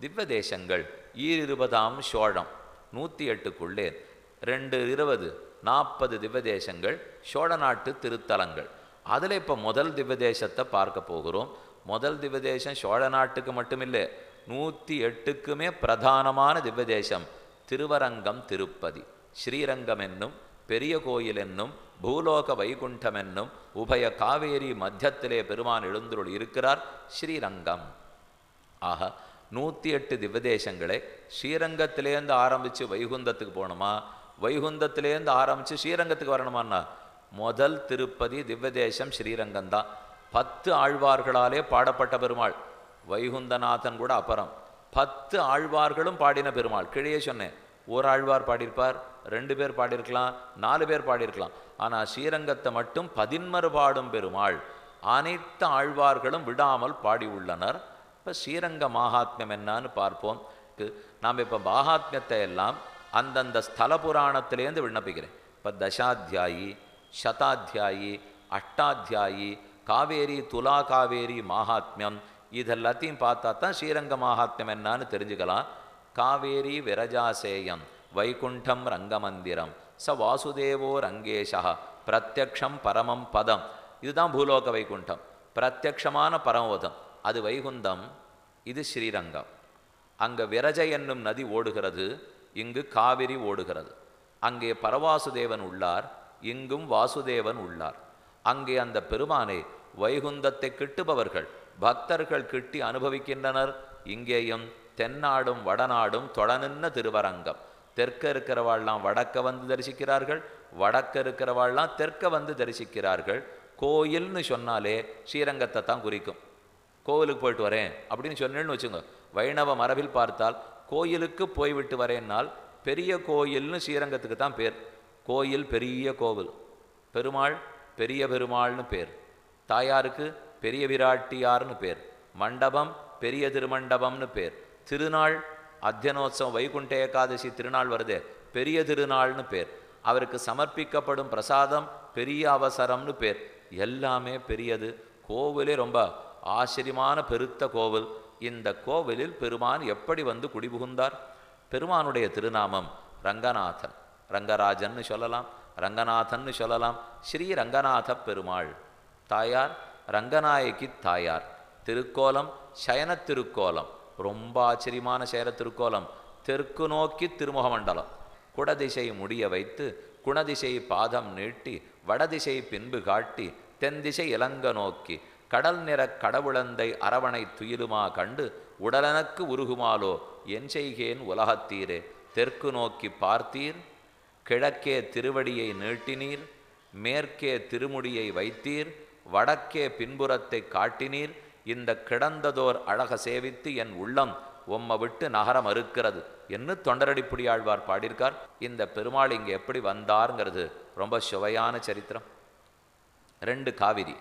திவ்ய தேசங்கள் 20 சோழம் 108க்குள்ளே 2 20 40 திவ்ய தேசங்கள் சோழ நாட்டு திருத்தலங்கள். அதில் இப்போ முதல் திவ்ய தேசத்தை பார்க்க போகிறோம். முதல் திவ்ய தேசம் சோழ நாட்டுக்கு மட்டுமில்லை, 108க்குமே பிரதானமான திவ்ய தேசம் திருவரங்கம் திருப்பதி. ஸ்ரீரங்கம் என்னும் பெரிய கோயில் என்னும் பூலோக வைகுண்டம் என்னும் உபய காவேரி மத்தியத்திலே பெருமான் எழுந்துருள் இருக்கிறார் ஸ்ரீரங்கம். ஆக 108 திவ்யதேசங்களே ஸ்ரீரங்கத்திலேருந்து ஆரம்பித்து வைகுந்தத்துக்கு போகணுமா, வைகுந்தத்திலேருந்து ஆரம்பித்து ஸ்ரீரங்கத்துக்கு வரணுமான்னா முதல் திருப்பதி திவ்யதேசம் ஸ்ரீரங்கம்தான். 10 ஆழ்வார்களாலே பாடப்பட்ட பெருமாள். வைகுந்தநாதன் கூட அப்புறம் 10 ஆழ்வார்களும் பாடின பெருமாள். கீழே சொன்னேன், ஒரு ஆழ்வார் பாடியிருப்பார், 2 பேர் பாடியிருக்கலாம், 4 பேர் பாடியிருக்கலாம். ஆனால் ஸ்ரீரங்கத்தை மட்டும் 11 பாடும் பெருமாள். அனைத்து ஆழ்வார்களும் விடாமல் பாடி உள்ளனர். இப்போ ஸ்ரீரங்க மகாத்மியம் என்னான்னு பார்ப்போம். நாம் இப்போ மகாத்மியத்தை எல்லாம் அந்தந்த ஸ்தல புராணத்திலேருந்து விண்ணப்பிக்கிறேன். இப்போ தசாத்தியாயி, சதாத்தியாயி, அஷ்டாத்தியாயி, காவேரி துலா காவேரி மகாத்மியம் இதெல்லாத்தையும் பார்த்தா தான் ஸ்ரீரங்க மகாத்மியம் என்னான்னு தெரிஞ்சுக்கலாம். காவேரி விரஜாசேயம் வைகுண்டம் ரங்கமந்திரம் ச வாசுதேவோ ரங்கேஷா பிரத்யக்ஷம் பரமம் பதம். இதுதான் பூலோக வைகுண்டம், பிரத்யக்ஷமான பரமபதம். அது வைகுந்தம், இது ஸ்ரீரங்கம். அங்கே விரஜ என்னும் நதி ஓடுகிறது, இங்கு காவிரி ஓடுகிறது. அங்கே பரவாசுதேவன் உள்ளார், இங்கும் வாசுதேவன் உள்ளார். அங்கே அந்த பெருமானை வைகுந்தத்தை கிட்டுபவர்கள் பக்தர்கள் கிட்டி அனுபவிக்கின்றனர். இங்கேயும் தென்னாடும் வடநாடும் தொடநின்ன திருவரங்கம். தெற்க இருக்கிறவாள்லாம் வடக்க வந்து தரிசிக்கிறார்கள், வடக்க இருக்கிறவாள்லாம் தெற்க வந்து தரிசிக்கிறார்கள். கோயில்னு சொன்னாலே ஸ்ரீரங்கத்தை தான் குறிக்கும். கோவிலுக்கு போயிட்டு வரேன் அப்படின்னு சொன்னேன்னு வச்சுங்க, வைணவ மரபில் பார்த்தால் கோயிலுக்கு போய்விட்டு வரேன்னால் பெரிய கோயில்னு ஸ்ரீரங்கத்துக்கு தான் பேர். கோயில் பெரிய கோவில், பெருமாள் பெரிய பெருமாள்னு பேர், தாயாருக்கு பெரிய விராட்டியார்னு பேர், மண்டபம் பெரிய திருமண்டபம்னு பேர், திருநாள் அத்தியனோத்சவம் வைகுண்ட ஏகாதசி திருநாள் வருதே பெரிய திருநாள்னு பேர், அவருக்கு சமர்ப்பிக்கப்படும் பிரசாதம் பெரிய அவசரம்னு பேர். எல்லாமே பெரியது. கோவிலே ரொம்ப ஆச்சரியமான பெருத்த கோவில். இந்த கோவிலில் பெருமான் எப்படி வந்து குடிபுகுந்தார்? பெருமானுடைய திருநாமம் ரங்கநாதன், ரங்கராஜன்னு சொல்லலாம், ரங்கநாதன்னு சொல்லலாம். ஸ்ரீ ரங்கநாத பெருமாள். தாயார் ரங்கநாயகி தாயார். திருக்கோலம் சயன திருக்கோலம், ரொம்ப ஆச்சரியமான சயன திருக்கோலம். தெற்கு நோக்கி திருமுகமண்டலம், குடதிசை முடிய வைத்து குணதிசை பாதம் நீட்டி வடதிசை பின்பு காட்டி தென்திசை இலங்க நோக்கி கடல் நிற கடவுளந்தை அரவணை துயிலுமா கண்டு உடலனக்கு உருகுமாலோ என் செய்கேன் உலகத்தீரே. தெற்கு நோக்கி பார்த்தீர், கிழக்கே திருவடியை நீட்டினீர், மேற்கே திருமுடியை வைத்தீர், வடக்கே பின்புறத்தை காட்டினீர். இந்த கிடந்ததோர் அழக சேவித்து என் உள்ளம் உம்மை விட்டு நகரம் மறுக்கிறது என்று தொண்டரடிப்புடியாழ்வார் பாடியிருக்கார். இந்த பெருமாள் இங்கே எப்படி வந்தாருங்கிறது ரொம்ப சுவையான சரித்திரம். 2 காவிரி,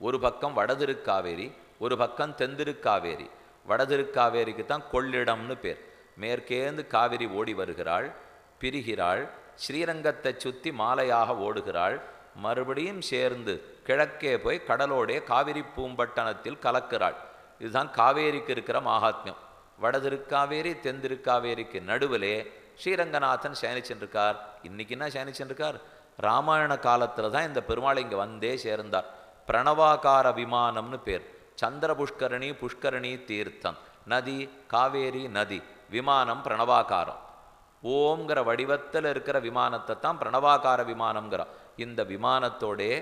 ஒரு பக்கம் வடதிருக்காவேரி, ஒரு பக்கம் தென்திருக்காவேரி. வடதிருக்காவேரிக்கு தான் கொள்ளிடம்னு பேர். மேற்கேந்து காவிரி ஓடி வருகிறாள், பிரிகிறாள், ஸ்ரீரங்கத்தை சுற்றி மாலையாக ஓடுகிறாள், மறுபடியும் சேர்ந்து கிழக்கே போய் கடலோடைய காவிரி பூம்பட்டணத்தில் கலக்கிறாள். இதுதான் காவேரிக்கு இருக்கிற மகாத்மியம். வடதிருக்காவேரி தென்திருக்காவேரிக்கு நடுவிலே ஸ்ரீரங்கநாதன் சயனிச்சுருக்கார். இன்னைக்கு என்ன சயனிச்சுருக்கார்? ராமாயண காலத்தில் தான் இந்த பெருமாள் இங்கே வந்தே சேர்ந்தார். பிரணவாகார விமானம்னு பேர். சந்திர புஷ்கரணி, புஷ்கரணி தீர்த்தம், நதி காவேரி நதி, விமானம் பிரணவாகாரம். ஓம்ங்கிற வடிவத்தில் இருக்கிற விமானத்தை தான் பிரணவாகார விமானம்ங்கிறான். இந்த விமானத்தோடே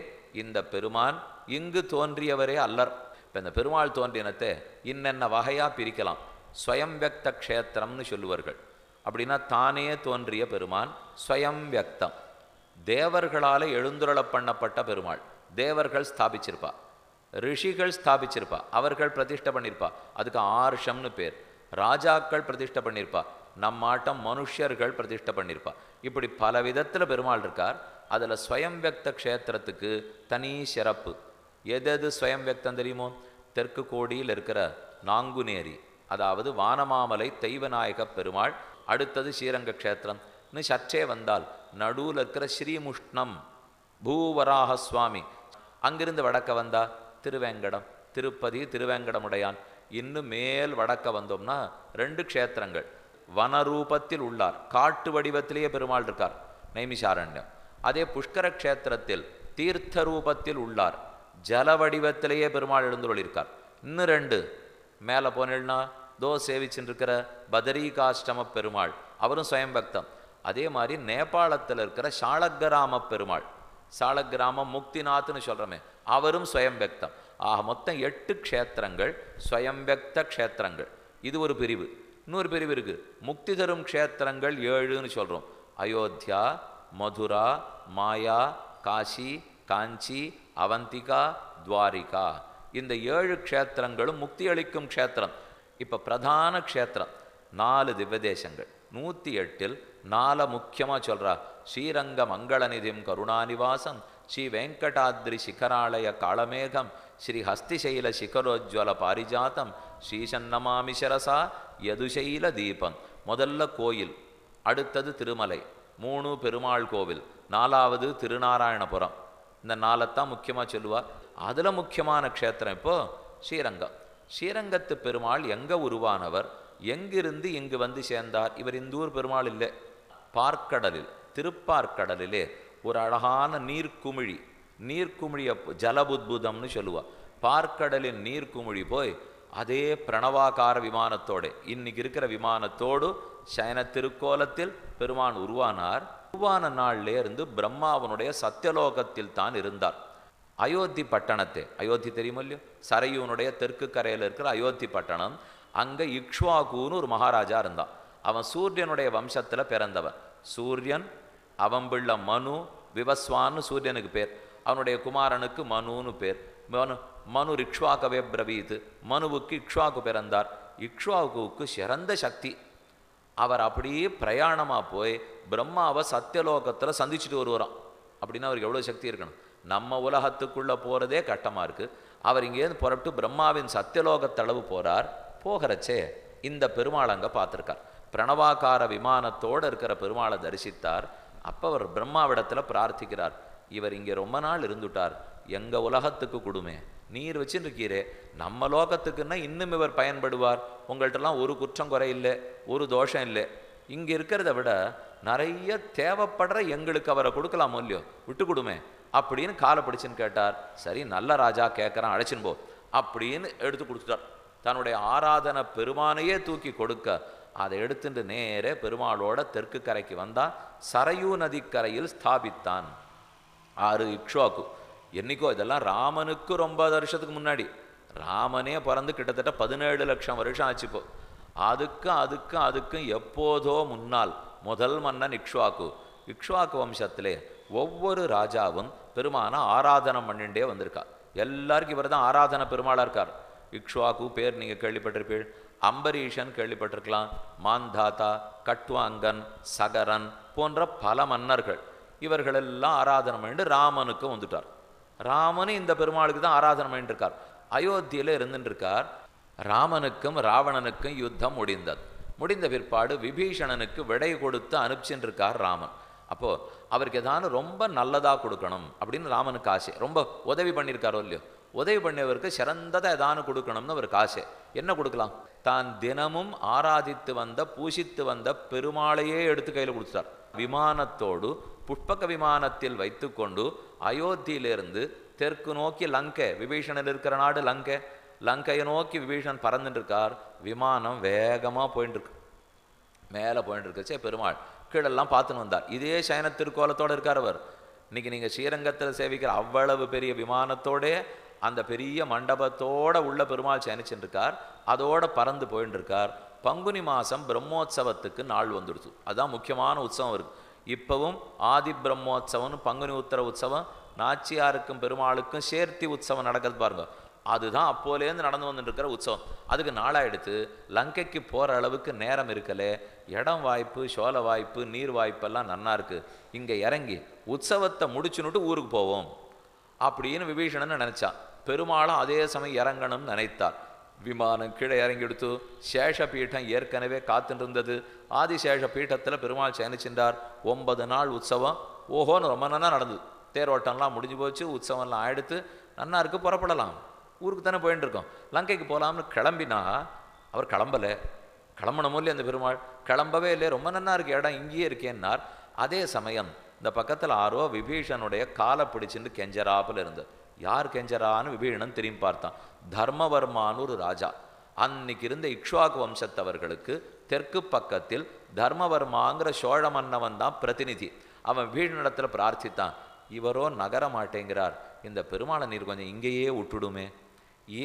இந்த பெருமான் இங்கு தோன்றியவரே அல்லர். இப்போ இந்த பெருமாள் தோன்றினத்தை இன்னென்ன வகையாக பிரிக்கலாம். ஸ்வயம் வியக்த க்ஷேத்திரம்னு சொல்லுவார்கள். அப்படின்னா தானே தோன்றிய பெருமான் ஸ்வயம் வியக்தம். தேவர்களால் எழுந்துருள பண்ணப்பட்ட பெருமாள். தேவர்கள் ஸ்தாபிச்சிருப்பா, ரிஷிகள் ஸ்தாபிச்சிருப்பா, அவர்கள் பிரதிஷ்டை பண்ணியிருப்பா, அதுக்கு ஆர்ஷம்னு பேர். ராஜாக்கள் பிரதிஷ்டை பண்ணியிருப்பா, நம்மாட்டம் மனுஷர்கள் பிரதிஷ்டை பண்ணியிருப்பா. இப்படி பல விதத்தில் பெருமாள் இருக்கார். அதில் ஸ்வயம் வியக்த க்ஷேத்திரத்துக்கு தனி சிறப்பு. எது ஸ்வயம் வியக்தம் தெரியுமோ? தெற்கு கோடியில் இருக்கிற நாங்குநேரி, அதாவது வானமாமலை தெய்வநாயக பெருமாள். அடுத்தது ஸ்ரீரங்க க்ஷேத்திரம். இன்னும் சற்றே வந்தால் நடுவில் இருக்கிற ஸ்ரீமுஷ்ணம் பூவராக சுவாமி. அங்கிருந்து வடக்க வந்தா திருவேங்கடம், திருப்பதி திருவேங்கடமுடையான். இன்னும் மேல் வடக்க வந்தோம்னா 2 க்ஷேத்திரங்கள். வனரூபத்தில் உள்ளார், காட்டு வடிவத்திலேயே பெருமாள் இருக்கார், நைமிஷாரண்யம். அதே புஷ்கர க்ஷேத்திரத்தில் தீர்த்த ரூபத்தில் உள்ளார், ஜல வடிவத்திலேயே பெருமாள் எழுந்துள்ளிருக்கார். இன்னும் 2 மேலே போனேன்னா சேவிச்சுட்டு இருக்கிற பதரிகாஷ்டம பெருமாள், அவரும் ஸ்வயம்பக்தம். அதே மாதிரி நேபாளத்தில் இருக்கிற சாளக்கிராம பெருமாள், சாளக்கிராமம் முக்திநாத்னு சொல்கிறோமே, அவரும் ஸ்வயம்பக்தம். ஆக மொத்தம் 8 க்ஷேத்திரங்கள் ஸ்வயம்பக்த க்ஷேத்திரங்கள். இது ஒரு பிரிவு. இன்னொரு பிரிவு இருக்குது, முக்தி தரும் க்ஷேத்திரங்கள் 7ன்னு சொல்கிறோம். அயோத்தியா, மதுரா, மாயா, காஷி, காஞ்சி, அவந்திகா, துவாரிகா. இந்த 7 க்ஷேத்திரங்களும் முக்தி அளிக்கும் க்ஷேத்திரம். இப்போ பிரதான க்ஷேத்திரம் 4 திவ்யதேசங்கள். 108ல் 4 முக்கியமாக சொல்கிறா. ஸ்ரீரங்க மங்களநிதிம் கருணாநிவாசம், ஸ்ரீ வெங்கடாத்ரி சிகராலய காளமேகம், ஸ்ரீ ஹஸ்திசைல சிகரோஜ்வல பாரிஜாத்தம், ஸ்ரீசன்னமாமி சரசா யதுசைல தீபம். முதல்ல கோயில், அடுத்தது திருமலை, 3 பெருமாள் கோவில், 4வது திருநாராயணபுரம். இந்த 4 முக்கியமாக சொல்லுவார். அதில் முக்கியமான க்ஷேத்திரம் இப்போது ஸ்ரீரங்கம். ஸ்ரீரங்கத்து பெருமாள் எங்கே உருவானவர், எங்கிருந்து இங்கு வந்து சேர்ந்தார்? இவர் இந்தூர் பெருமாள் இல்லை, பார்க்கடலில், திருப்பார்க்கடலிலே ஒரு அழகான நீர்க்குமிழி, நீர்க்குமிழிய ஜலபுத்புதம்னு சொல்லுவாள். பார்க்கடலின் நீர்க்குமிழி போய் அதே பிரணவாகார விமானத்தோடு, இன்னைக்கு இருக்கிற விமானத்தோடு சயன திருக்கோலத்தில் பெருமான் உருவானார். உருவான நாள்லே இருந்து பிரம்மாவனுடைய சத்தியலோகத்தில் தான் இருந்தார். அயோத்தி பட்டணத்தை, அயோத்தி தெரியுமோ இல்லையோ, சரையூனுடைய தெற்கு கரையில் இருக்கிற அயோத்தி பட்டணம். அங்கே இக்ஷ்வாகுன்னு ஒரு மகாராஜா இருந்தான். அவன் சூரியனுடைய வம்சத்தில் பிறந்தவன். சூரியன், அவன் பிள்ளை மனு, விவஸ்வான்னு சூரியனுக்கு பேர். அவனுடைய குமாரனுக்கு மனுன்னு பேர். மனு இக்ஷ்வாகவே பிரவீத், மனுவுக்கு இக்ஷ்வாக்கு பிறந்தார். இக்ஷ்வாகுவுக்கு சிறந்த சக்தி. அவர் அப்படியே பிரயாணமாக போய் பிரம்மாவை சத்தியலோகத்தில் சந்திச்சுட்டு வருவாராம். அப்படின்னா அவருக்கு எவ்வளோ சக்தி இருக்கணும். நம்ம உலகத்துக்குள்ளே போகிறதே கட்டமாக இருக்குது. அவர் இங்கேருந்து புறப்பட்டு பிரம்மாவின் சத்தியலோகத்தளவு போகிறார். போகிறச்சே இந்த பெருமாள் அங்கே பார்த்துருக்கார். பிரணவாகார விமானத்தோடு இருக்கிற பெருமாளை தரிசித்தார். அப்போ அவர் பிரம்மாவிடத்தில் பிரார்த்திக்கிறார், இவர் இங்கே ரொம்ப நாள் இருந்துட்டார், எங்கள் உலகத்துக்கு கொடுமே, நீர் வச்சுன்னு இருக்கீரே, நம்ம லோகத்துக்குன்னா இன்னும் இவர் பயன்படுவார். உங்கள்கிட்டலாம் ஒரு குற்றம் குறை இல்லை, ஒரு தோஷம் இல்லை. இங்கே இருக்கிறத விட நிறைய தேவைப்படுற எங்களுக்கு அவரை கொடுக்கலாமோ இல்லையோ, விட்டு கொடுமே அப்படின்னு காலை பிடிச்சின்னு கேட்டார். சரி, நல்ல ராஜா கேட்குறான், அழைச்சின்னு போ அப்படின்னு எடுத்து கொடுத்துட்டார். தன்னுடைய ஆராதனை பெருமானையே தூக்கி கொடுக்க அதை எடுத்துட்டு நேரே பெருமாளோட தெற்கு கரைக்கு வந்தால் சரையூ நதிக்கரையில் ஸ்தாபித்தான். 6 இக்ஷ்வாக்கு. என்னைக்கோ இதெல்லாம் ராமனுக்கு ரொம்ப வருஷத்துக்கு முன்னாடி. ராமனே பிறந்து கிட்டத்தட்ட 17 லட்சம் வருஷம் ஆச்சுப்போ. அதுக்கும் எப்போதோ முன்னால் முதல் மன்னன் இக்ஷ்வாக்கு. இக்ஷ்வாக்கு வம்சத்திலே ஒவ்வொரு ராஜாவும் பெருமானை ஆராதனை பண்ணிண்டே வந்திருக்கா. எல்லாருக்கும் இவர் தான் ஆராதனை பெருமாளாக இருக்கார். இக்ஷ்வாக்கு பேர் நீங்கள் கேள்விப்பட்டிருப்பீள். அம்பரீஷன் கேள்விப்பட்டிருக்கலாம். மாந்தாதா, கட்வாங்கன், சகரன் போன்ற பல மன்னர்கள் இவர்களெல்லாம் ஆராதனை பண்ணிட்டு ராமனுக்கு வந்துட்டார். ராமனு இந்த பெருமாளுக்கு தான் ஆராதனை பண்ணிட்டு இருக்கார். அயோத்தியில் இருந்துட்டு இருக்கார். ராமனுக்கும் ராவணனுக்கும் யுத்தம் முடிந்த பிற்பாடு விபீஷணனுக்கு விடை கொடுத்து அனுப்பிச்சுட்டு இருக்கார் ராமன். அப்போது அவருக்கு ஏதானு ரொம்ப நல்லதாக கொடுக்கணும் அப்படின்னு ராமனுக்கு ஆசை. ரொம்ப உதவி பண்ணியிருக்காரோ இல்லையோ, உதவி பண்ணியவருக்கு சிறந்ததாக ஏதானு கொடுக்கணும்னு அவருக்கு ஆசை. என்ன கொடுக்கலாம்? தான் தினமும் ஆராதித்து வந்த பூசித்து வந்த பெருமாளையே எடுத்து கையில் கொடுத்துட்டார். விமானத்தோடு புஷ்பக விமானத்தில் வைத்து கொண்டு அயோத்தியிலிருந்து தெற்கு நோக்கி லங்கை, விபீஷணன் இருக்கிற நாடு லங்கை, லங்கையை நோக்கி விபீஷணன் பறந்துட்டு இருக்கார். விமானம் வேகமாக போயிட்டு இருக்கு, மேலே போயிட்டு இருக்கச்சே பெருமாள் கீழெல்லாம் பார்த்துன்னு வந்தார். இதே சயன திருக்கோலத்தோடு இருக்கார் அவர். இன்னைக்கு நீங்கள் ஸ்ரீரங்கத்தில் சேவிக்கிற அவ்வளவு பெரிய விமானத்தோடே அந்த பெரிய மண்டபத்தோடு உள்ள பெருமாள் சயனிச்சுட்டு இருக்கார். அதோடு பறந்து போயிட்டு இருக்கார். பங்குனி மாதம் பிரம்மோற்சவத்துக்கு நாள் வந்துடுச்சு. அதுதான் முக்கியமான உற்சவம் இருக்குது. இப்போவும் ஆதி பிரம்மோற்சவம்னு பங்குனி உத்தர உற்சவம் நாச்சியாருக்கும் பெருமாளுக்கும் சேர்த்தி உற்சவம் நடக்கிறது பாருங்க. அதுதான் அப்போலேருந்து நடந்து வந்துட்டு இருக்கிற உற்சவம். அதுக்கு நாளாயிடுத்து. லங்கைக்கு போகிற அளவுக்கு நேரம் இருக்கலே, இடம் வாய்ப்பு, சோலை வாய்ப்பு, நீர் வாய்ப்பெல்லாம் நன்னா இருக்குது. இங்கே இறங்கி உற்சவத்தை முடிச்சுன்னுட்டு ஊருக்கு போவோம் அப்படின்னு விபீஷணன் நினச்சான். பெருமாளும் அதே சமயம் இறங்கணும்னு நினைத்தார். விமானம் கீழே இறங்கி எடுத்து சேஷ பீட்டம் ஏற்கனவே காத்துட்டு இருந்தது. ஆதிசேஷ பீட்டத்தில் பெருமாள் சயனிச்சின்றார். 9 நாள் உற்சவம் ஓஹோன்னு ரொம்ப நன்னா நடந்தது. தேரோட்டம்லாம் முடிஞ்சு போச்சு, உற்சவம்லாம் ஆயிடுத்து, நன்னா இருக்கு, புறப்படலாம். ஊருக்கு தானே போயின்னு இருக்கோம், லங்கைக்கு போகலாம்னு கிளம்பினா அவர் கிளம்பலை. கிளம்பணுமோ இல்லையா அந்த பெருமாள்? கிளம்பவே இல்லை. ரொம்ப நன்னா இருக்கு இடம், இங்கேயே இருக்கேன்னார். அதே சமயம் இந்த பக்கத்தில் ஆரோ விபீஷனுடைய காலை பிடிச்சின்னு கெஞ்சராப்பில் இருந்தது. யார் கெஞ்சரான்னு விபீஷணன் திரும்பி பார்த்தான். தர்மவர்மான்னு ஒரு ராஜா. அன்னைக்கு இருந்த இக்ஷ்வாகு வம்சத்தவர்களுக்கு தெற்கு பக்கத்தில் தர்மவர்மாங்கிற சோழ மன்னவன் தான் பிரதிநிதி. அவன் விபீஷணனிடத்தில் பிரார்த்தித்தான், இவரோ நகர மாட்டேங்கிறார், இந்த பெருமாளை நீர் கொஞ்சம் இங்கேயே விட்டுடுமே,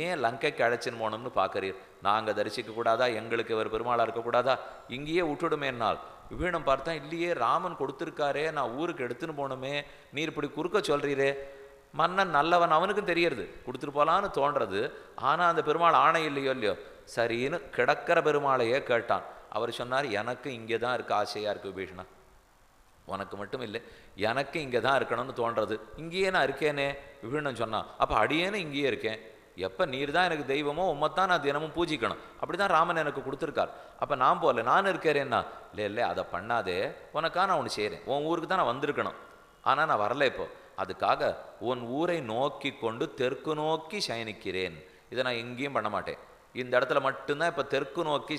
ஏன் லங்கைக்கு அழைச்சின்னு போகணும்னு பார்க்குறீர், நாங்கள் தரிசிக்க கூடாதா, எங்களுக்கு இவர் பெருமாளாக இருக்கக்கூடாதா, இங்கேயே விட்டுடுமேன்னால். விபீஷணன் பார்த்தா, இல்லையே ராமன் கொடுத்துருக்காரே, நான் ஊருக்கு எடுத்துன்னு போகணுமே, நீர் இப்படி குறுக்க சொல்கிறீரே. மன்னன் நல்லவன், அவனுக்கும் தெரியறது, கொடுத்துட்டு போகலான்னு தோன்றது. ஆனால் அந்த பெருமாள் ஆணை இல்லையோ இல்லையோ, சரின்னு கிடக்கிற பெருமாளையே கேட்டான். அவர் சொன்னார், எனக்கு இங்கே தான் இருக்க ஆசையாக இருக்குது விபீஷணா, உனக்கு மட்டும் இல்லை, எனக்கு இங்கே தான் இருக்கணும்னு தோன்றது, இங்கேயே நான் இருக்கேனே. விபீஷணன் சொன்னான், அப்போ அடியேன்னு இங்கேயே இருக்கேன், எப்போ நீர் தான் எனக்கு தெய்வமோ உம்மைத்தான் நான் தினமும் பூஜிக்கணும், அப்படி தான் ராமன் எனக்கு கொடுத்துருக்கார், அப்போ நான் போகல, நான் இருக்கிறேன்னா. இல்லை இல்லை அதை பண்ணாதே, உனக்காக நான் ஒன்று செய்கிறேன், உன் ஊருக்கு தான் நான் வந்திருக்கணும், ஆனால் நான் வரல இப்போ, அதுக்காக உன் ஊரை நோக்கி கொண்டு தெற்கு நோக்கி சயனிக்கிறேன். இதை நான் எங்கேயும் பண்ண மாட்டேன், இந்த இடத்துல மட்டும்தான் இப்போ தெற்கு நோக்கி